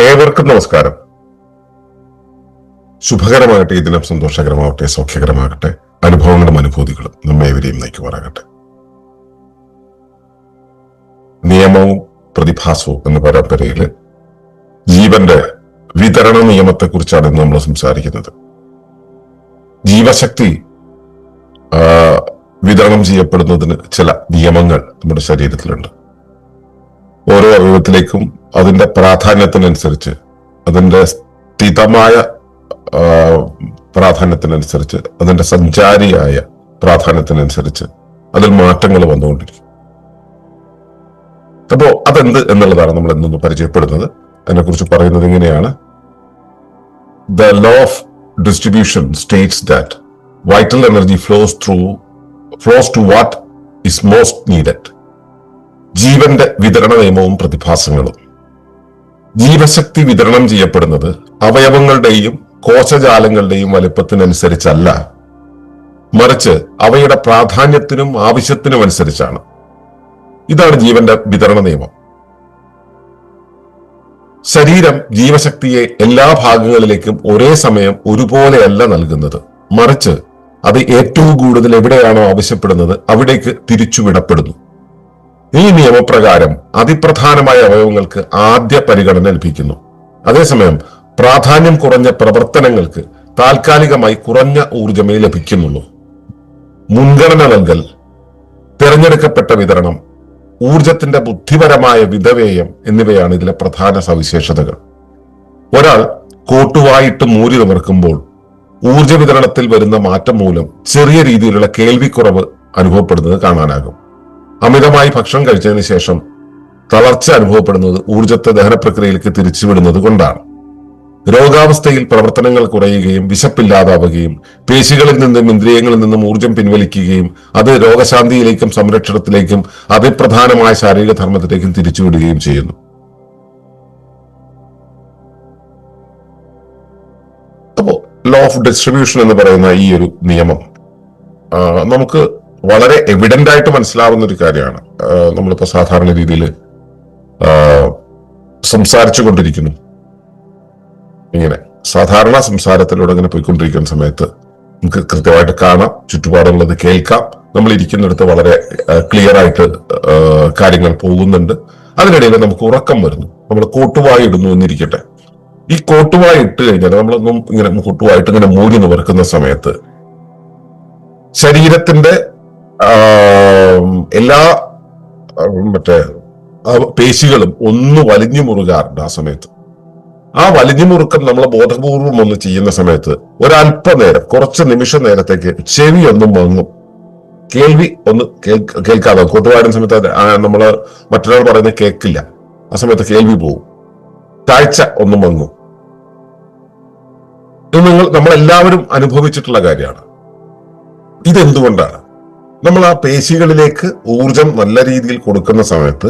ഏവർക്കും നമസ്കാരം. ശുഭകരമാകട്ടെ, ഈ ദിനം സന്തോഷകരമാകട്ടെ, സൗഖ്യകരമാകട്ടെ, അനുഭവങ്ങളും അനുഭൂതികളും നമ്മേവരെയും നയിക്കുമാറാകട്ടെ. നിയമവും പ്രതിഭാസവും എന്ന പരമ്പരയില് ജീവന്റെ വിതരണ നിയമത്തെക്കുറിച്ചാണ് ഇന്ന് നമ്മൾ സംസാരിക്കുന്നത്. ജീവശക്തി വിതരണം ചെയ്യപ്പെടുന്നതിന് ചില നിയമങ്ങൾ നമ്മുടെ ശരീരത്തിലുണ്ട്. ഓരോ അവയവത്തിലേക്കും അതിന്റെ പ്രാധാന്യത്തിനനുസരിച്ച്, അതിന്റെ സ്ഥിതമായ പ്രാധാന്യത്തിനനുസരിച്ച്, അതിന്റെ സഞ്ചാരിയായ പ്രാധാന്യത്തിനനുസരിച്ച് അതിൽ മാറ്റങ്ങൾ വന്നുകൊണ്ടിരിക്കും. അപ്പോ അതെന്ത് എന്നുള്ളതാണ് നമ്മൾ ഇന്നൊന്ന് പരിചയപ്പെടുന്നത്. അതിനെക്കുറിച്ച് പറയുന്നത് ഇങ്ങനെയാണ്: The law of distribution states that vital energy flows to what is most needed. ജീവന്റെ വിതരണ നിയമവും പ്രതിഭാസങ്ങളും. ജീവശക്തി വിതരണം ചെയ്യപ്പെടുന്നത് അവയവങ്ങളുടെയും കോശജാലങ്ങളുടെയും വലിപ്പത്തിനനുസരിച്ചല്ല, മറിച്ച് അവയുടെ പ്രാധാന്യത്തിനും ആവശ്യത്തിനും അനുസരിച്ചാണ്. ഇതാണ് ജീവന്റെ വിതരണ നിയമം. ശരീരം ജീവശക്തിയെ എല്ലാ ഭാഗങ്ങളിലേക്കും ഒരേ സമയം ഒരുപോലെയല്ല നൽകുന്നത്, മറിച്ച് അത് ഏറ്റവും കൂടുതൽ എവിടെയാണോ ആവശ്യപ്പെടുന്നത് അവിടേക്ക് തിരിച്ചുവിടപ്പെടുന്നു. ഈ നിയമപ്രകാരം അതിപ്രധാനമായ അവയവങ്ങൾക്ക് ആദ്യ പരിഗണന ലഭിക്കുന്നു. അതേസമയം പ്രാധാന്യം കുറഞ്ഞ പ്രവർത്തനങ്ങൾക്ക് താൽക്കാലികമായി കുറഞ്ഞ ഊർജമേ ലഭിക്കുന്നുള്ളൂ. മുൻഗണന നൽകൽ, തിരഞ്ഞെടുക്കപ്പെട്ട വിതരണം, ഊർജത്തിന്റെ ബുദ്ധിപരമായ വിധവേയം എന്നിവയാണ് ഇതിലെ പ്രധാന സവിശേഷതകൾ. ഒരാൾ കോട്ടുവായിട്ട് മൂരി നിവർക്കുമ്പോൾ ഊർജ വിതരണത്തിൽ വരുന്ന മാറ്റം മൂലം ചെറിയ രീതിയിലുള്ള കേൾവിക്കുറവ് അനുഭവപ്പെടുന്നത് കാണാനാകും. അമിതമായി ഭക്ഷണം കഴിച്ചതിന് ശേഷം തളർച്ച അനുഭവപ്പെടുന്നത് ഊർജത്തെ ദഹന പ്രക്രിയയിലേക്ക് തിരിച്ചുവിടുന്നത് കൊണ്ടാണ്. രോഗാവസ്ഥയിൽ പ്രവർത്തനങ്ങൾ കുറയുകയും വിശപ്പില്ലാതാവുകയും പേശികളിൽ നിന്നും ഇന്ദ്രിയങ്ങളിൽ നിന്നും ഊർജം പിൻവലിക്കുകയും അത് രോഗശാന്തിയിലേക്കും സംരക്ഷണത്തിലേക്കും അതിപ്രധാനമായ ശാരീരിക ധർമ്മത്തിലേക്കും തിരിച്ചുവിടുകയും ചെയ്യുന്നു. അപ്പോ ലോ ഓഫ് ഡിസ്ട്രിബ്യൂഷൻ എന്ന് പറയുന്ന ഈ ഒരു നിയമം നമുക്ക് വളരെ എവിഡന്റ് ആയിട്ട് മനസ്സിലാവുന്ന ഒരു കാര്യമാണ്. നമ്മളിപ്പോ സാധാരണ രീതിയിൽ സംസാരിച്ചു കൊണ്ടിരിക്കുന്നു. ഇങ്ങനെ സാധാരണ സംസാരത്തിലൂടെ ഇങ്ങനെ പോയിക്കൊണ്ടിരിക്കുന്ന സമയത്ത് നമുക്ക് കൃത്യമായിട്ട് കാണാം, ചുറ്റുപാടുള്ളത് കേൾക്കാം, നമ്മൾ ഇരിക്കുന്നിടത്ത് വളരെ ക്ലിയർ ആയിട്ട് കാര്യങ്ങൾ പോകുന്നുണ്ട്. അതിനിടയിൽ നമുക്ക് ഉറക്കം വരുന്നു. നമ്മൾ കോട്ടുവായി ഇടുന്നു എന്നിരിക്കട്ടെ. ഈ കോട്ടുവായി ഇട്ട് കഴിഞ്ഞാൽ നമ്മളൊന്നും ഇങ്ങനെ കോട്ടുവായിട്ട് ഇങ്ങനെ മൂടി നിവർക്കുന്ന സമയത്ത് ശരീരത്തിന്റെ എല്ലാ പേശികളും ഒന്ന് വലിഞ്ഞു മുറുകാറുണ്ട്. ആ സമയത്ത് ആ വലിഞ്ഞു മുറുക്കം നമ്മൾ ബോധപൂർവം ഒന്ന് ചെയ്യുന്ന സമയത്ത് ഒരല്പനേരം, കുറച്ച് നിമിഷ നേരത്തേക്ക് ചെവി ഒന്നും മങ്ങും, കേൾവി ഒന്ന് കേൾക്കാതെ. കൊട്ടുപാടുന്ന സമയത്ത് നമ്മള് മറ്റൊരാൾ പറയുന്നത് കേൾക്കില്ല, ആ സമയത്ത് കേൾവി പോകും, കാഴ്ച ഒന്നും മങ്ങും. ഇത് നമ്മളെല്ലാവരും അനുഭവിച്ചിട്ടുള്ള കാര്യമാണ്. ഇതെന്തുകൊണ്ടാണ്? നമ്മൾ ആ പേശികളിലേക്ക് ഊർജം നല്ല രീതിയിൽ കൊടുക്കുന്ന സമയത്ത്,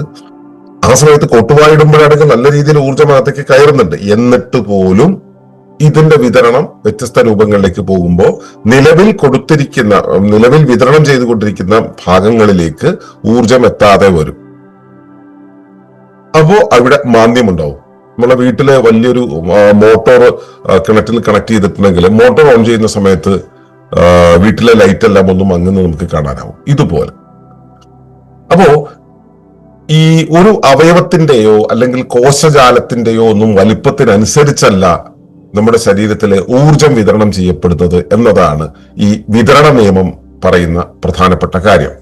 ആ സമയത്ത് കൊട്ടുവായിടുമ്പോഴാണെങ്കിൽ നല്ല രീതിയിൽ ഊർജം അകത്തേക്ക് കയറുന്നുണ്ട്. എന്നിട്ട് പോലും ഇതിന്റെ വിതരണം വ്യത്യസ്ത രൂപങ്ങളിലേക്ക് പോകുമ്പോൾ നിലവിൽ വിതരണം ചെയ്തുകൊണ്ടിരിക്കുന്ന ഭാഗങ്ങളിലേക്ക് ഊർജം എത്താതെ വരും. അപ്പോ അവിടെ മാന്ദ്യമുണ്ടാവും. നമ്മളെ വീട്ടിലെ വലിയൊരു മോട്ടോർ കിണറ്റിൽ കണക്ട് ചെയ്തിട്ടുണ്ടെങ്കിൽ മോട്ടോർ ഓൺ ചെയ്യുന്ന സമയത്ത് വീട്ടിലെ ലൈറ്റ് എല്ലാം ഒന്നും മങ്ങുന്നത് നമുക്ക് കാണാനാവും. ഇതുപോലെ അപ്പോ ഈ ഒരു അവയവത്തിന്റെയോ അല്ലെങ്കിൽ കോശജാലത്തിന്റെയോ ഒന്നും വലിപ്പത്തിനനുസരിച്ചല്ല നമ്മുടെ ശരീരത്തിലെ ഊർജം വിതരണം ചെയ്യപ്പെടുന്നത് എന്നതാണ് ഈ വിതരണ നിയമം പറയുന്ന പ്രധാനപ്പെട്ട കാര്യം.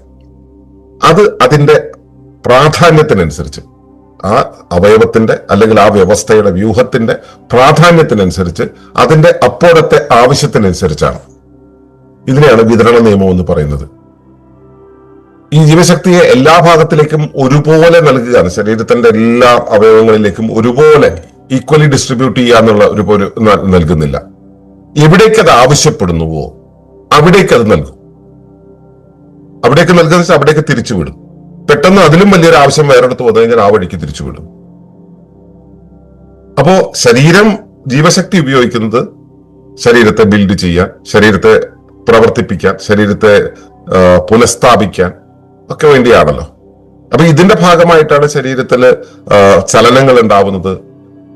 അത് അതിന്റെ പ്രാധാന്യത്തിനനുസരിച്ച്, ആ അവയവത്തിന്റെ അല്ലെങ്കിൽ ആ വ്യവസ്ഥയുടെ വ്യൂഹത്തിന്റെ പ്രാധാന്യത്തിനനുസരിച്ച്, അതിന്റെ അപ്പോഴത്തെ ആവശ്യത്തിനനുസരിച്ചാണ്. ഇതിനെയാണ് വിതരണ നിയമം എന്ന് പറയുന്നത്. ഈ ജീവശക്തിയെ എല്ലാ ഭാഗത്തിലേക്കും ഒരുപോലെ നൽകുകയാണ്. ശരീരത്തിന്റെ എല്ലാ അവയവങ്ങളിലേക്കും ഒരുപോലെ ഈക്വലി ഡിസ്ട്രിബ്യൂട്ട് ചെയ്യാന്നുള്ള ഒരു നൽകുന്നില്ല. എവിടേക്ക് അത് ആവശ്യപ്പെടുന്നുവോ അവിടേക്ക് അത് നൽകും. അവിടേക്ക് നൽകുന്ന വെച്ചാൽ അവിടേക്ക് തിരിച്ചുവിടും. പെട്ടെന്ന് അതിലും വലിയൊരു ആവശ്യം വേറെടുത്ത് വന്നു കഴിഞ്ഞാൽ ആ വഴിക്ക് തിരിച്ചുവിടും. അപ്പോ ശരീരം ജീവശക്തി ഉപയോഗിക്കുന്നത് ശരീരത്തെ ബിൽഡ് ചെയ്യാൻ, ശരീരത്തെ പ്രവർത്തിപ്പിക്കാൻ, ശരീരത്തെ പുനഃസ്ഥാപിക്കാൻ ഒക്കെ വേണ്ടിയാണല്ലോ. അപ്പൊ ഇതിന്റെ ഭാഗമായിട്ടാണ് ശരീരത്തില് ചലനങ്ങൾ ഉണ്ടാവുന്നത്,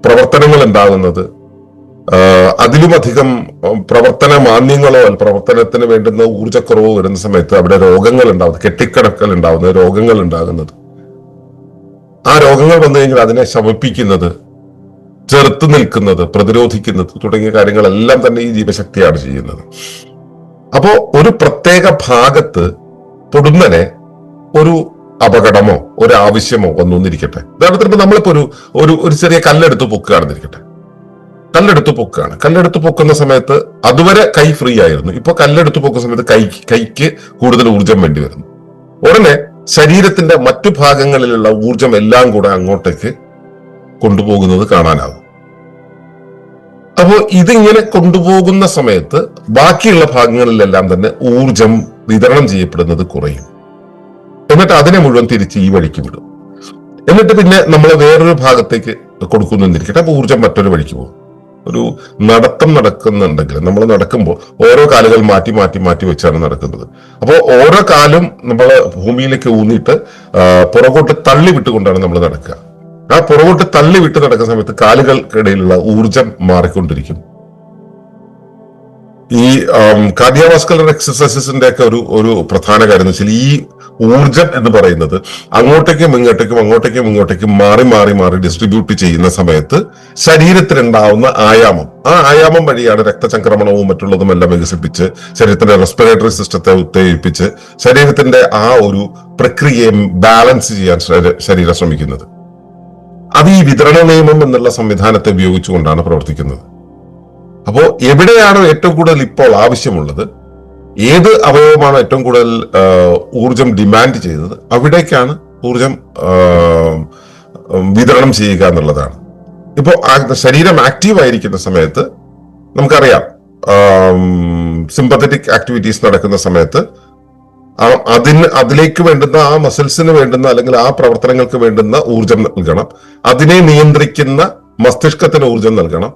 പ്രവർത്തനങ്ങൾ ഉണ്ടാകുന്നത്, അതിലുമധികം പ്രവർത്തന മാന്ദ്യങ്ങളോ പ്രവർത്തനത്തിന് വേണ്ടുന്ന ഊർജ്ജക്കുറവോ വരുന്ന സമയത്ത് അവിടെ രോഗങ്ങൾ ഉണ്ടാവുന്നത്, കെട്ടിക്കിടക്കൽ ഉണ്ടാവുന്നത്, രോഗങ്ങൾ ഉണ്ടാകുന്നത്, ആ രോഗങ്ങൾ വന്നു കഴിഞ്ഞാൽ അതിനെ ശമിപ്പിക്കുന്നത്, ചെറുത്തു നിൽക്കുന്നത്, പ്രതിരോധിക്കുന്നത് തുടങ്ങിയ കാര്യങ്ങളെല്ലാം തന്നെ ഈ ജീവശക്തിയാണ് ചെയ്യുന്നത്. അപ്പോ ഒരു പ്രത്യേക ഭാഗത്ത് പൊടുന്നനെ ഒരു അപകടമോ ഒരു ആവശ്യമോ ഒന്നൊന്നിരിക്കട്ടെ. ഉദാഹരണത്തിന് ഇപ്പൊ നമ്മളിപ്പോ ഒരു ചെറിയ കല്ലെടുത്ത് പൊക്കുകയാണെന്നിരിക്കട്ടെ. കല്ലെടുത്ത് പൊക്കുന്ന സമയത്ത് അതുവരെ കൈ ഫ്രീ ആയിരുന്നു. ഇപ്പൊ കല്ലെടുത്ത് പൊക്കുന്ന സമയത്ത് കൈക്ക് കൂടുതൽ ഊർജം വേണ്ടി വരുന്നു. ഉടനെ ശരീരത്തിന്റെ മറ്റു ഭാഗങ്ങളിലുള്ള ഊർജം എല്ലാം കൂടെ അങ്ങോട്ടേക്ക് കൊണ്ടുപോകുന്നത് കാണാനാകും. അപ്പോൾ ഇതിങ്ങനെ കൊണ്ടുപോകുന്ന സമയത്ത് ബാക്കിയുള്ള ഭാഗങ്ങളിലെല്ലാം തന്നെ ഊർജം വിതരണം ചെയ്യപ്പെടുന്നത് കുറയും. എന്നിട്ട് അതിനെ മുഴുവൻ തിരിച്ച് ഈ വഴിക്ക് വിടും. എന്നിട്ട് പിന്നെ നമ്മൾ വേറൊരു ഭാഗത്തേക്ക് കൊടുക്കുന്നിരിക്കട്ടെ, അപ്പൊ ഊർജം മറ്റൊരു വഴിക്ക് പോകും. ഒരു നടത്തം നടക്കുന്നുണ്ടെങ്കിൽ നമ്മൾ നടക്കുമ്പോൾ ഓരോ കാലുകൾ മാറ്റി മാറ്റി മാറ്റി വെച്ചാണ് നടക്കുന്നത്. അപ്പോൾ ഓരോ കാലും നമ്മൾ ഭൂമിയിലേക്ക് ഊന്നിയിട്ട് പുറകോട്ട് തള്ളി വിട്ടുകൊണ്ടാണ് നമ്മൾ നടക്കുക. ആ പുറകോട്ട് തള്ളി വിട്ട് നടക്കുന്ന സമയത്ത് കാലുകൾക്കിടയിലുള്ള ഊർജം മാറിക്കൊണ്ടിരിക്കും. ഈ കാർഡിയോവാസ്കുലർ എക്സസൈസസിന്റെ ഒക്കെ ഒരു പ്രധാന കാര്യം എന്ന് വെച്ചാൽ ഈ ഊർജം എന്ന് പറയുന്നത് അങ്ങോട്ടേക്കും ഇങ്ങോട്ടേക്കും മാറി ഡിസ്ട്രിബ്യൂട്ട് ചെയ്യുന്ന സമയത്ത് ശരീരത്തിനുണ്ടാവുന്ന ആയാമം, ആ ആയാമം വഴിയാണ് രക്തചംക്രമണവും മറ്റുള്ളതും എല്ലാം വികസിപ്പിച്ച് ശരീരത്തിന്റെ റെസ്പിറേറ്ററി സിസ്റ്റത്തെ ഉത്തേജിപ്പിച്ച് ശരീരത്തിന്റെ ആ ഒരു പ്രക്രിയയെ ബാലൻസ് ചെയ്യാൻ ശരീരം ശ്രമിക്കുന്നത്. അത് ഈ വിതരണ നിയമം എന്നുള്ള സംവിധാനത്തെ ഉപയോഗിച്ചുകൊണ്ടാണ് പ്രവർത്തിക്കുന്നത്. അപ്പോ എവിടെയാണോ ഏറ്റവും കൂടുതൽ ഇപ്പോൾ ആവശ്യമുള്ളത്, ഏത് അവയവമാണോ ഏറ്റവും കൂടുതൽ ഊർജം ഡിമാൻഡ് ചെയ്തത്, അവിടേക്കാണ് ഊർജം വിതരണം ചെയ്യുക എന്നുള്ളതാണ്. ഇപ്പോ ശരീരം ആക്റ്റീവ് ആയിരിക്കുന്ന സമയത്ത് നമുക്കറിയാം, സിമ്പത്തറ്റിക് ആക്ടിവിറ്റീസ് നടക്കുന്ന സമയത്ത് അതിലേക്ക് വേണ്ടുന്ന ആ മസിൽസിന് വേണ്ടുന്ന അല്ലെങ്കിൽ ആ പ്രവർത്തനങ്ങൾക്ക് വേണ്ടുന്ന ഊർജം നൽകണം. അതിനെ നിയന്ത്രിക്കുന്ന മസ്തിഷ്കത്തിന് ഊർജം നൽകണം.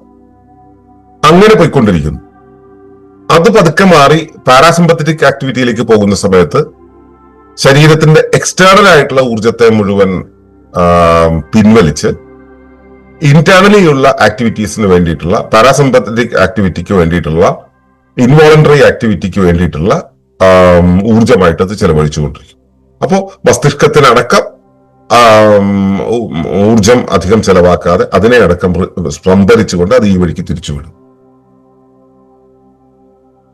അങ്ങനെ പോയിക്കൊണ്ടിരിക്കുന്നു. അത് പതുക്കെ മാറി പാരാസിമ്പത്തറ്റിക് ആക്ടിവിറ്റിയിലേക്ക് പോകുന്ന സമയത്ത് ശരീരത്തിന്റെ എക്സ്റ്റേണൽ ആയിട്ടുള്ള ഊർജത്തെ മുഴുവൻ പിൻവലിച്ച് ഇന്റേണലി ഉള്ള ആക്ടിവിറ്റീസിന് വേണ്ടിയിട്ടുള്ള, പാരാസിമ്പത്തറ്റിക് ആക്ടിവിറ്റിക്ക് വേണ്ടിയിട്ടുള്ള, ഇൻവോളണ്ടറി ആക്ടിവിറ്റിക്ക് വേണ്ടിയിട്ടുള്ള ഊർജമായിട്ട് അത് ചെലവഴിച്ചുകൊണ്ടിരിക്കും. അപ്പോ മസ്തിഷ്കത്തിനടക്കം ഊർജം അധികം ചെലവാക്കാതെ അതിനെ അടക്കം സംഭരിച്ചുകൊണ്ട് അത് ഈ വഴിക്ക് തിരിച്ചുവിടും.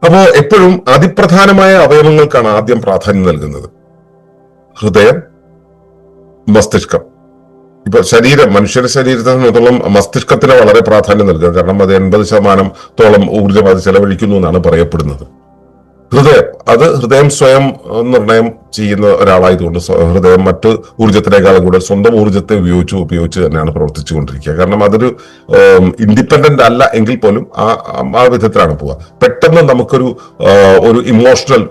അപ്പോ എപ്പോഴും അതിപ്രധാനമായ അവയവങ്ങൾക്കാണ് ആദ്യം പ്രാധാന്യം നൽകുന്നത്. ഹൃദയം, മസ്തിഷ്കം. ഇപ്പൊ മനുഷ്യന്റെ ശരീരത്തെ സംബന്ധിച്ചിടത്തോളം മസ്തിഷ്കത്തിന് വളരെ പ്രാധാന്യം നൽകുക. കാരണം അത് 80% ഊർജം അത് ചെലവഴിക്കുന്നു എന്നാണ് പറയപ്പെടുന്നത്. ഹൃദയം സ്വയം നിർണയം ചെയ്യുന്ന ഒരാളായതുകൊണ്ട് ഹൃദയം മറ്റ് ഊർജത്തിനേക്കാളും കൂടെ സ്വന്തം ഊർജത്തെ ഉപയോഗിച്ച് തന്നെയാണ് പ്രവർത്തിച്ചുകൊണ്ടിരിക്കുക. കാരണം അതൊരു ഇൻഡിപെൻഡന്റ് അല്ല എങ്കിൽ പോലും ആ വിധത്തിലാണ് പോവുക. പെട്ടെന്ന് നമുക്കൊരു ഇമോഷണൽ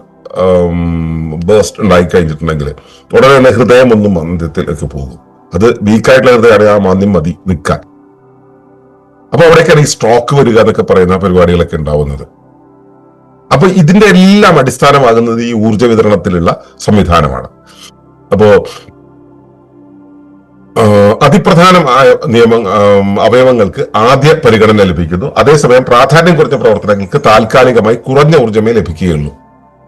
ബേസ്റ്റ് ഉണ്ടായി കഴിഞ്ഞിട്ടുണ്ടെങ്കിൽ ഉടനെ തന്നെ ഹൃദയം ഒന്നും മാന്ദ്യത്തിലേക്ക് പോകും. അത് വീക്കായിട്ടുള്ള ഹൃദയമാണ്, ആ മാന്ദ്യം മതി നിൽക്കാൻ. അപ്പൊ അവിടേക്കാണ് ഈ സ്ട്രോക്ക് വരിക എന്നൊക്കെ പറയുന്ന പരിപാടികളൊക്കെ ഉണ്ടാവുന്നത്. അപ്പൊ ഇതിന്റെ എല്ലാം അടിസ്ഥാനമാകുന്നത് ഈ ഊർജ വിതരണത്തിലുള്ള സംവിധാനമാണ്. അപ്പോ അതിപ്രധാനമായ അവയവങ്ങൾക്ക് ആദ്യ പരിഗണന ലഭിക്കുന്നു. അതേസമയം പ്രാധാന്യം കുറഞ്ഞ പ്രവർത്തനങ്ങൾക്ക് താൽക്കാലികമായി കുറഞ്ഞ ഊർജമേ ലഭിക്കുകയുള്ളൂ.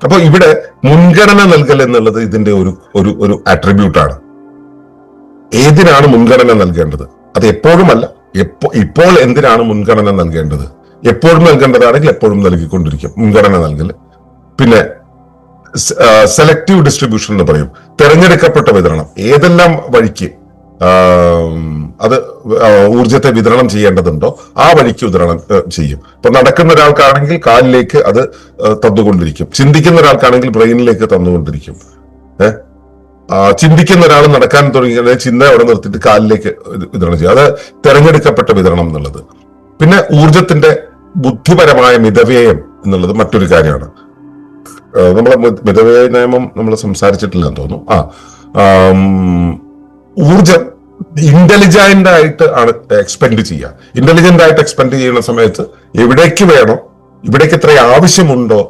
അപ്പൊ ഇവിടെ മുൻഗണന നൽകൽ എന്നുള്ളത് ഇതിന്റെ ഒരു ആട്രിബ്യൂട്ടാണ്. ഏതിനാണ് മുൻഗണന നൽകേണ്ടത്? അത് എപ്പോഴുമല്ല, ഇപ്പോൾ എന്തിനാണ് മുൻഗണന നൽകേണ്ടത്? എപ്പോഴും നൽകേണ്ടതാണെങ്കിൽ എപ്പോഴും നൽകിക്കൊണ്ടിരിക്കും മുൻഗണന നൽകൽ. പിന്നെ സെലക്റ്റീവ് ഡിസ്ട്രിബ്യൂഷൻ എന്ന് പറയും, തെരഞ്ഞെടുക്കപ്പെട്ട വിതരണം. ഏതെല്ലാം വഴിക്ക് അത് ഊർജത്തെ വിതരണം ചെയ്യേണ്ടതുണ്ടോ ആ വഴിക്ക് വിതരണം ചെയ്യും. ഇപ്പൊ നടക്കുന്ന ഒരാൾക്കാണെങ്കിൽ കാലിലേക്ക് അത് തന്നുകൊണ്ടിരിക്കും, ചിന്തിക്കുന്ന ഒരാൾക്കാണെങ്കിൽ ബ്രെയിനിലേക്ക് തന്നുകൊണ്ടിരിക്കും. ചിന്തിക്കുന്ന ഒരാൾ നടക്കാൻ തുടങ്ങിയ ചിന്ത അവിടെ നിർത്തിയിട്ട് കാലിലേക്ക് വിതരണം ചെയ്യും. അത് തെരഞ്ഞെടുക്കപ്പെട്ട വിതരണം എന്നുള്ളത്. പിന്നെ ഊർജത്തിന്റെ ബുദ്ധിപരമായ മിതവ്യയം എന്നുള്ളത് മറ്റൊരു കാര്യമാണ്. നമ്മളെ മിതവ്യയ നിയമം നമ്മൾ സംസാരിച്ചിട്ടില്ലെന്ന് തോന്നുന്നു. ഊർജം ഇന്റലിജന്റ് ആയിട്ട് ആണ് എക്സ്പെൻഡ് ചെയ്യുക. ഇന്റലിജന്റ് ആയിട്ട് എക്സ്പെൻഡ് ചെയ്യുന്ന സമയത്ത് എവിടേക്ക് വേണോ, ഇവിടേക്ക് എത്ര ആവശ്യമുണ്ടോ,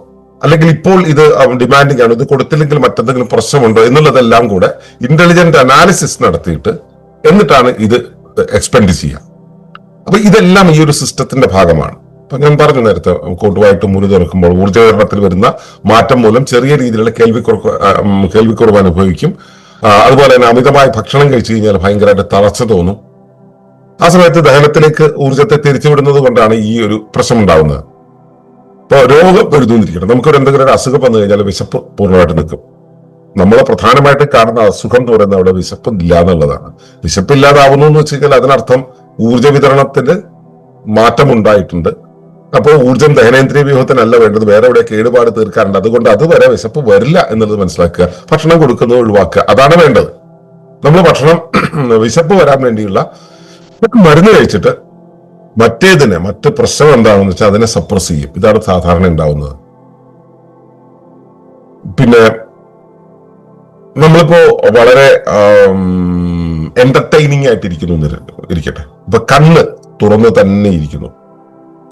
അല്ലെങ്കിൽ ഇപ്പോൾ ഇത് ഡിമാൻഡിങ് ആണ്, ഇത് കൊടുത്തില്ലെങ്കിൽ മറ്റെന്തെങ്കിലും പ്രശ്നമുണ്ടോ എന്നുള്ളതെല്ലാം കൂടെ ഇന്റലിജന്റ് അനാലിസിസ് നടത്തിയിട്ട് എന്നിട്ടാണ് ഇത് എക്സ്പെൻഡ് ചെയ്യുക. അപ്പൊ ഇതെല്ലാം ഈ ഒരു സിസ്റ്റത്തിന്റെ ഭാഗമാണ്. അപ്പൊ ഞാൻ പറഞ്ഞു നേരത്തെ, കൂട്ടുവായിട്ട് മുറി തുറക്കുമ്പോൾ ഊർജ്ജകരണത്തിൽ വരുന്ന മാറ്റം മൂലം ചെറിയ രീതിയിലുള്ള കേൾവിക്കുറവ് അനുഭവിക്കും. അതുപോലെ തന്നെ അമിതമായി ഭക്ഷണം കഴിച്ചു കഴിഞ്ഞാൽ ഭയങ്കരമായിട്ട് തളർച്ച തോന്നും. ആ സമയത്ത് ദഹനത്തിലേക്ക് ഊർജ്ജത്തെ തിരിച്ചുവിടുന്നത് കൊണ്ടാണ് ഈ ഒരു പ്രശ്നം ഉണ്ടാവുന്നത്. ഇപ്പൊ രോഗം വരുന്നിരിക്കണം, നമുക്കൊരു എന്തെങ്കിലും ഒരു അസുഖം വന്നു കഴിഞ്ഞാൽ വിശപ്പ് പൂർണ്ണമായിട്ട് നിൽക്കും. നമ്മൾ പ്രധാനമായിട്ട് കാണുന്ന അസുഖം എന്ന് പറയുന്നത് അവിടെ വിശപ്പ് ഇല്ല എന്നുള്ളതാണ്. വിശപ്പില്ലാതാവുന്നു എന്ന് വെച്ച് കഴിഞ്ഞാൽ അതിനർത്ഥം ഊർജ്ജ വിതരണത്തിന് മാറ്റമുണ്ടായിട്ടുണ്ട്. അപ്പോൾ ഊർജ്ജം ദഹനേന്ദ്രിയ വ്യൂഹത്തിനല്ല വേണ്ടത്, വേറെ എവിടെ കേടുപാട് തീർക്കാറുണ്ട്. അതുകൊണ്ട് അതുവരെ വിശപ്പ് വരില്ല എന്നുള്ളത് മനസ്സിലാക്കുക. ഭക്ഷണം കൊടുക്കുന്നത് ഒഴിവാക്കുക, അതാണ് വേണ്ടത്. നമ്മൾ ഭക്ഷണം വിശപ്പ് വരാൻ വേണ്ടിയുള്ള മരുന്ന് കഴിച്ചിട്ട് മറ്റ് പ്രശ്നം എന്താണെന്ന് വെച്ചാൽ അതിനെ സപ്രസ് ചെയ്യും. ഇതാണ് സാധാരണ ഉണ്ടാവുന്നത്. പിന്നെ നമ്മളിപ്പോ വളരെ എന്റർടൈനിങ് ആയിട്ടിരിക്കുന്നു ഇരിക്കട്ടെ, ഇപ്പൊ കണ്ണ് തുറന്ന് തന്നെ ഇരിക്കുന്നു,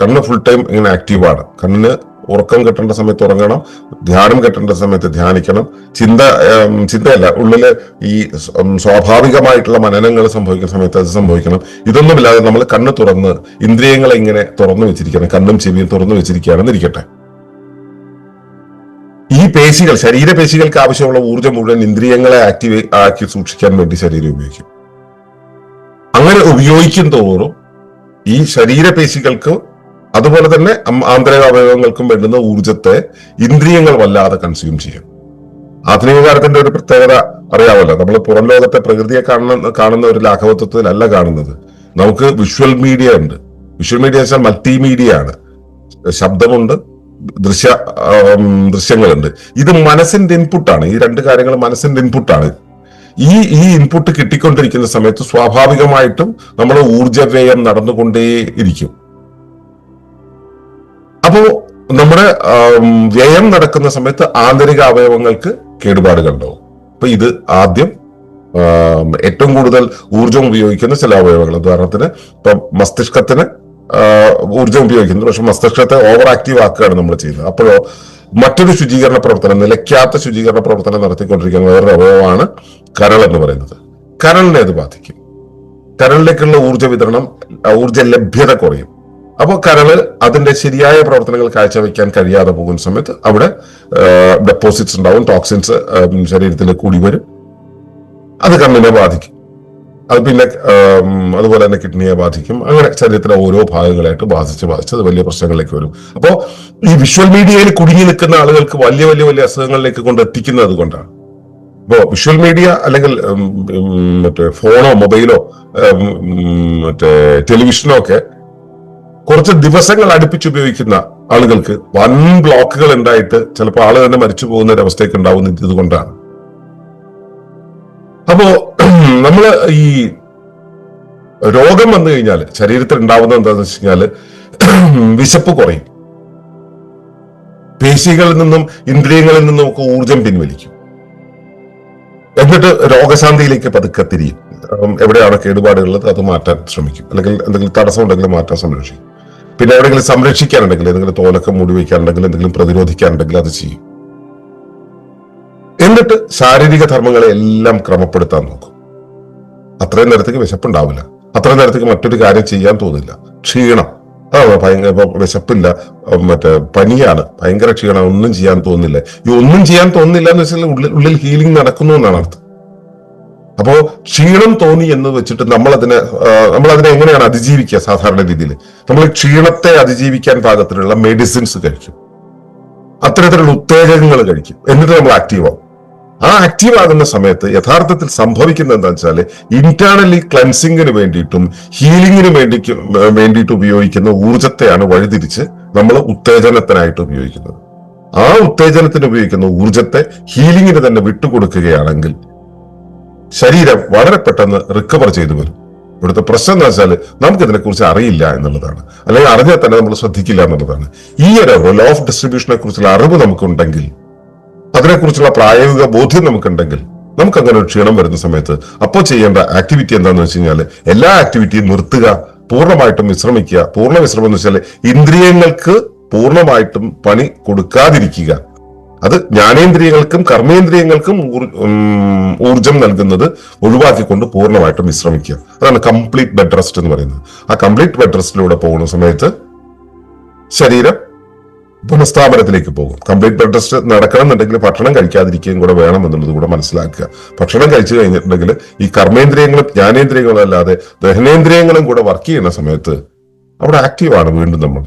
കണ്ണ് ഫുൾ ടൈം ഇങ്ങനെ ആക്റ്റീവാണ്. കണ്ണിന് ഉറക്കം കിട്ടേണ്ട സമയത്ത് ഉറങ്ങണം, ധ്യാനം കിട്ടേണ്ട സമയത്ത് ധ്യാനിക്കണം. ചിന്തയല്ല, ഉള്ളില് ഈ സ്വാഭാവികമായിട്ടുള്ള മനനങ്ങൾ സംഭവിക്കുന്ന സമയത്ത് അത് സംഭവിക്കണം. ഇതൊന്നുമില്ലാതെ നമ്മൾ കണ്ണ് തുറന്ന് ഇന്ദ്രിയങ്ങളെ ഇങ്ങനെ തുറന്നു വെച്ചിരിക്കണം, കണ്ണും ചെവിയും തുറന്നു വെച്ചിരിക്കുകയാണെന്ന് ഇരിക്കട്ടെ. ഈ പേശികൾ, ശരീരപേശികൾക്ക് ആവശ്യമുള്ള ഊർജ്ജം മുഴുവൻ ഇന്ദ്രിയങ്ങളെ ആക്കി സൂക്ഷിക്കാൻ വേണ്ടി ശരീരം ഉപയോഗിക്കും. അങ്ങനെ ഉപയോഗിക്കും തോറും ഈ ശരീരപേശികൾക്ക് അതുപോലെ തന്നെ ആന്തരിക അവയവങ്ങൾക്കും വേണ്ടുന്ന ഊർജത്തെ ഇന്ദ്രിയങ്ങൾ വല്ലാതെ കൺസ്യൂം ചെയ്യും. ആധുനിക കാലത്തിന്റെ ഒരു പ്രത്യേകത അറിയാമല്ലോ, നമ്മൾ പുറം ലോകത്തെ പ്രകൃതിയെ കാണുന്ന ഒരു ലാഘവത്വത്തിലല്ല കാണുന്നത്. നമുക്ക് വിഷ്വൽ മീഡിയ ഉണ്ട്. വിഷ്വൽ മീഡിയ വെച്ചാൽ മൾട്ടിമീഡിയ ആണ്. ശബ്ദമുണ്ട്, ദൃശ്യങ്ങളുണ്ട്. ഇത് മനസ്സിന്റെ ഇൻപുട്ടാണ്. ഈ രണ്ട് കാര്യങ്ങൾ മനസ്സിന്റെ ഇൻപുട്ടാണ്. ഈ ഇൻപുട്ട് കിട്ടിക്കൊണ്ടിരിക്കുന്ന സമയത്ത് സ്വാഭാവികമായിട്ടും നമ്മൾ ഊർജ്ജവ്യയം നടന്നുകൊണ്ടേയിരിക്കും. അപ്പോ നമ്മുടെ വ്യയം നടക്കുന്ന സമയത്ത് ആന്തരിക അവയവങ്ങൾക്ക് കേടുപാടുകൾ ഉണ്ടാവും. അപ്പൊ ഇത് ആദ്യം ഏറ്റവും കൂടുതൽ ഊർജം ഉപയോഗിക്കുന്ന ചില അവയവങ്ങൾ, ഉദാഹരണത്തിന് ഇപ്പൊ മസ്തിഷ്കത്തിന് ഊർജം ഉപയോഗിക്കുന്നത്, പക്ഷെ മസ്തിഷ്കത്തെ ഓവർ ആക്റ്റീവ് ആക്കുകയാണ് നമ്മൾ ചെയ്യുന്നത്. അപ്പോഴോ മറ്റൊരു ശുചീകരണ പ്രവർത്തനം, നിലയ്ക്കാത്ത ശുചീകരണ പ്രവർത്തനം നടത്തിക്കൊണ്ടിരിക്കുന്ന വേറൊരു അവയവമാണ് കരൾ എന്ന് പറയുന്നത്. കരളിനെ അത് ബാധിക്കും. കരളിലേക്കുള്ള ഊർജ്ജ വിതരണം, ഊർജ്ജ ലഭ്യത കുറയും. അപ്പോൾ കരള് അതിന്റെ ശരിയായ പ്രവർത്തനങ്ങൾ കാഴ്ചവെക്കാൻ കഴിയാതെ പോകുന്ന സമയത്ത് അവിടെ ഡെപ്പോസിറ്റ്സ് ഉണ്ടാവും, ടോക്സിൻസ് ശരീരത്തിൽ കൂടി വരും. അത് കണ്ണിനെ ബാധിക്കും. അത് പിന്നെ അതുപോലെ തന്നെ കിഡ്നിയെ ബാധിക്കും. അങ്ങനെ ശരീരത്തിലെ ഓരോ ഭാഗങ്ങളായിട്ട് ബാധിച്ച് അത് വലിയ പ്രശ്നങ്ങളിലേക്ക് വരും. അപ്പോൾ ഈ വിഷ്വൽ മീഡിയയിൽ കുടുങ്ങി നിൽക്കുന്ന ആളുകൾക്ക് വലിയ വലിയ വലിയ അസുഖങ്ങളിലേക്ക് കൊണ്ടെത്തിക്കുന്നത് കൊണ്ടാണ്. ഇപ്പോ വിഷ്വൽ മീഡിയ അല്ലെങ്കിൽ മറ്റേ ഫോണോ മൊബൈലോ മറ്റേ ടെലിവിഷനോ ഒക്കെ കുറച്ച് ദിവസങ്ങൾ അടുപ്പിച്ച് ഉപയോഗിക്കുന്ന ആളുകൾക്ക് വൻ ബ്ലോക്കുകൾ ഉണ്ടായിട്ട് ചിലപ്പോൾ ആള് തന്നെ മരിച്ചു പോകുന്ന ഒരു അവസ്ഥയൊക്കെ ഉണ്ടാവുന്നത് ഇതുകൊണ്ടാണ്. അപ്പോ നമ്മള് ഈ രോഗം വന്നു കഴിഞ്ഞാൽ ശരീരത്തിൽ ഉണ്ടാവുന്നത് എന്താണെന്ന് വെച്ച് കഴിഞ്ഞാല് വിശപ്പ് കുറയും, പേശികളിൽ നിന്നും ഇന്ദ്രിയങ്ങളിൽ നിന്നും ഒക്കെ ഊർജം പിൻവലിക്കും. എന്നിട്ട് രോഗശാന്തിയിലേക്ക് പതുക്കെ തിരിയും. എവിടെയാണ് കേടുപാടുള്ളത് അത് മാറ്റാൻ ശ്രമിക്കും, അല്ലെങ്കിൽ എന്തെങ്കിലും തടസ്സം ഉണ്ടെങ്കിൽ മാറ്റാൻ സംരക്ഷിക്കും. പിന്നെ എവിടെയെങ്കിലും സംരക്ഷിക്കാനുണ്ടെങ്കിൽ, എന്തെങ്കിലും തോലൊക്കെ മൂടി വയ്ക്കാനുണ്ടെങ്കിൽ, എന്തെങ്കിലും പ്രതിരോധിക്കാനുണ്ടെങ്കിൽ അത് ചെയ്യും. എന്നിട്ട് ശാരീരിക ധർമ്മങ്ങളെ എല്ലാം ക്രമപ്പെടുത്താൻ നോക്കും. അത്രയും നേരത്തേക്ക് വിശപ്പുണ്ടാവില്ല, അത്രയും നേരത്തേക്ക് മറ്റൊരു കാര്യം ചെയ്യാൻ തോന്നില്ല. ക്ഷീണം, ഭയങ്കര വിശപ്പില്ല, മറ്റേ പനിയാണ്, ഭയങ്കര ക്ഷീണം, ഒന്നും ചെയ്യാൻ തോന്നില്ല. ഈ ഒന്നും ചെയ്യാൻ തോന്നില്ല എന്ന് വെച്ചാൽ ഉള്ളിൽ ഹീലിംഗ് നടക്കുന്നു എന്നാണ് അർത്ഥം. അപ്പോ ക്ഷീണം തോന്നി എന്ന് വെച്ചിട്ട് നമ്മളതിനെ എങ്ങനെയാണ് അതിജീവിക്കുക? സാധാരണ രീതിയിൽ നമ്മൾ ക്ഷീണത്തെ അതിജീവിക്കാൻ പാകത്തിലുള്ള മെഡിസിൻസ് കഴിക്കും, അത്തരത്തിലുള്ള ഉത്തേജകങ്ങൾ കഴിക്കും, എന്നിട്ട് നമ്മൾ ആക്റ്റീവ് ആവും. ആ ആക്റ്റീവ് ആകുന്ന സമയത്ത് യഥാർത്ഥത്തിൽ സംഭവിക്കുന്നത് എന്താ വെച്ചാൽ ഇന്റേണലി ക്ലൻസിങ്ങിന് വേണ്ടിയിട്ടും ഹീലിംഗിന് വേണ്ടിയിട്ട് ഉപയോഗിക്കുന്ന ഊർജത്തെയാണ് വഴിതിരിച്ച് നമ്മൾ ഉത്തേജനത്തിനായിട്ട് ഉപയോഗിക്കുന്നത്. ആ ഉത്തേജനത്തിന് ഉപയോഗിക്കുന്ന ഊർജത്തെ ഹീലിംഗിന് തന്നെ വിട്ടുകൊടുക്കുകയാണെങ്കിൽ ശരീരം വളരെ പെട്ടെന്ന് റിക്കവർ ചെയ്തു വരും. ഇവിടുത്തെ പ്രശ്നം എന്ന് വെച്ചാൽ നമുക്കിതിനെ കുറിച്ച് അറിയില്ല എന്നുള്ളതാണ്, അല്ലെങ്കിൽ അറിഞ്ഞാൽ തന്നെ നമ്മൾ ശ്രദ്ധിക്കില്ല എന്നുള്ളതാണ്. ഈ ഒരു ലോ ഓഫ് ഡിസ്ട്രിബ്യൂഷനെ കുറിച്ചുള്ള അറിവ് നമുക്കുണ്ടെങ്കിൽ, അതിനെക്കുറിച്ചുള്ള പ്രായോഗിക ബോധ്യം നമുക്കുണ്ടെങ്കിൽ, നമുക്ക് അങ്ങനെ ഒരു ക്ഷീണം വരുന്ന സമയത്ത് അപ്പോൾ ചെയ്യേണ്ട ആക്ടിവിറ്റി എന്താന്ന് വെച്ച് കഴിഞ്ഞാൽ എല്ലാ ആക്ടിവിറ്റിയും നിർത്തുക, പൂർണ്ണമായിട്ടും വിശ്രമിക്കുക. പൂർണ്ണ വിശ്രമം എന്ന് വെച്ചാൽ ഇന്ദ്രിയങ്ങൾക്ക് പൂർണ്ണമായിട്ടും പണി കൊടുക്കാതിരിക്കുക. അത് ജ്ഞാനേന്ദ്രിയങ്ങൾക്കും കർമ്മേന്ദ്രിയങ്ങൾക്കും ഊർജം നൽകുന്നത് ഒഴിവാക്കിക്കൊണ്ട് പൂർണ്ണമായിട്ടും വിശ്രമിക്കുക. അതാണ് കംപ്ലീറ്റ് ബെഡ് റെസ്റ്റ് എന്ന് പറയുന്നത്. ആ കംപ്ലീറ്റ് ബെഡ് റെസ്റ്റിലൂടെ പോകുന്ന സമയത്ത് ശരീരം പുനഃസ്ഥാപനത്തിലേക്ക് പോകും. കംപ്ലീറ്റ് ബെഡ് റെസ്റ്റ് നടക്കണം എന്നുണ്ടെങ്കിൽ ഭക്ഷണം കഴിക്കാതിരിക്കുകയും കൂടെ വേണം എന്നുള്ളത് കൂടെ മനസ്സിലാക്കുക. ഭക്ഷണം കഴിച്ചു കഴിഞ്ഞിട്ടുണ്ടെങ്കിൽ ഈ കർമ്മേന്ദ്രിയങ്ങളും ജ്ഞാനേന്ദ്രിയങ്ങളും അല്ലാതെ ദഹനേന്ദ്രിയങ്ങളും കൂടെ വർക്ക് ചെയ്യുന്ന സമയത്ത് അവിടെ ആക്റ്റീവാണ്. വീണ്ടും നമ്മൾ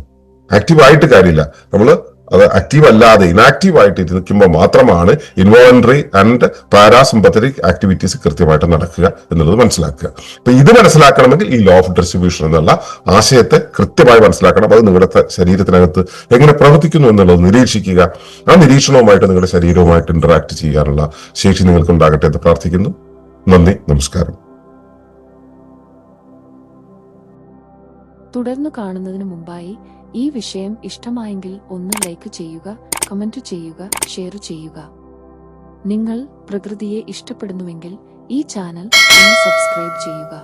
ആക്റ്റീവായിട്ട് കാര്യമില്ല, നമ്മൾ അത് ആക്റ്റീവ് അല്ലാതെ ഇനാക്റ്റീവ് ആയിട്ട് ഇരിക്കുമ്പോൾ മാത്രമാണ് ഇൻവോളണ്ടറി ആൻഡ് പാരാസിമ്പത്തറ്റിക് ആക്ടിവിറ്റീസ് കൃത്യമായിട്ട് നടക്കുക എന്നുള്ളത് മനസ്സിലാക്കുക. അപ്പൊ ഇത് മനസ്സിലാക്കണമെങ്കിൽ ഈ ലോ ഓഫ് ഡിസ്ട്രിബ്യൂഷൻ എന്നുള്ള ആശയത്തെ കൃത്യമായി മനസ്സിലാക്കണം. അത് നിങ്ങളുടെ ശരീരത്തിനകത്ത് എങ്ങനെ പ്രവർത്തിക്കുന്നു എന്നുള്ളത് നിരീക്ഷിക്കുക. ആ നിരീക്ഷണവുമായിട്ട് നിങ്ങളുടെ ശരീരവുമായിട്ട് ഇന്ററാക്ട് ചെയ്യാനുള്ള ശേഷി നിങ്ങൾക്ക് ഉണ്ടാകട്ടെ എന്ന് പ്രാർത്ഥിക്കുന്നു. നന്ദി, നമസ്കാരം. തുടർന്നു കാണുന്നതിന് മുമ്പായി ഈ വിഷയം ഇഷ്ടമായെങ്കിൽ ഒന്ന് ലൈക്ക് ചെയ്യുക, കമന്റ് ചെയ്യുക, ഷെയർ ചെയ്യുക. നിങ്ങൾ പ്രകൃതിയെ ഇഷ്ടപ്പെടുന്നുവെങ്കിൽ ഈ ചാനൽ ഒന്ന് സബ്സ്ക്രൈബ് ചെയ്യുക.